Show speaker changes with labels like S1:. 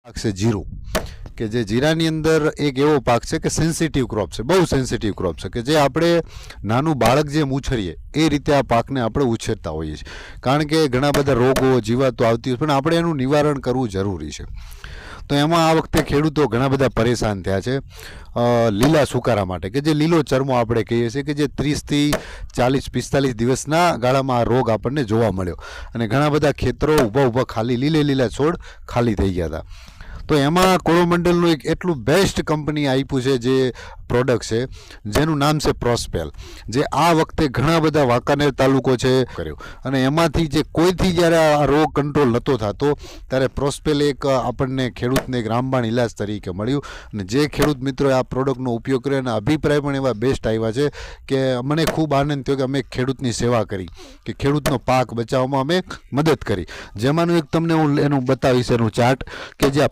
S1: પાક છે જીરું, કે જે જીરાની અંદર એક એવો પાક છે કે સેન્સિટિવ ક્રોપ છે, બહુ સેન્સિટિવ ક્રોપ છે, કે જે આપણે નાનું બાળક જેમ ઉછેરીએ એ રીતે આ પાકને આપણે ઉછેરતા હોઈએ છીએ. કારણ કે ઘણા બધા રોગો જીવાતો આવતી હોય, પણ આપણે એનું નિવારણ કરવું જરૂરી છે. તો એમાં આ વખતે ખેડૂતો ઘણા બધા પરેશાન થયા છે લીલા સુકારા માટે, કે જે લીલો ચરમો આપણે કહીએ છીએ, કે જે 30થી 40-45 દિવસના ગાળામાં આ રોગ આપણને જોવા મળ્યો અને ઘણા બધા ખેતરો ઊભા ખાલી લીલા છોડ ખાલી થઈ ગયા હતા. તો એમાં કોરોમંડલનું એક એટલું બેસ્ટ કંપની આપ્યું છે, જે પ્રોડક્ટ છે જેનું નામ છે પ્રોસ્પેલ, જે આ વખતે ઘણા બધા વાંકાનેર તાલુકો છે કર્યો અને એમાંથી જે કોઈથી જ્યારે આ રોગ કંટ્રોલ નહોતો થતો ત્યારે પ્રોસ્પેલ એક આપણને ખેડૂતને એક રામબાણ ઇલાજ તરીકે મળ્યું. અને જે ખેડૂત મિત્રોએ આ પ્રોડક્ટનો ઉપયોગ કર્યો અને અભિપ્રાય પણ એવા બેસ્ટ આવ્યા છે કે મને ખૂબ આનંદ થયો કે અમે ખેડૂતની સેવા કરી, કે ખેડૂતનો પાક બચાવવામાં અમે મદદ કરી. જેમાંનું એક તમને હું એનું બતાવીશ એનું ચાર્ટ, કે જે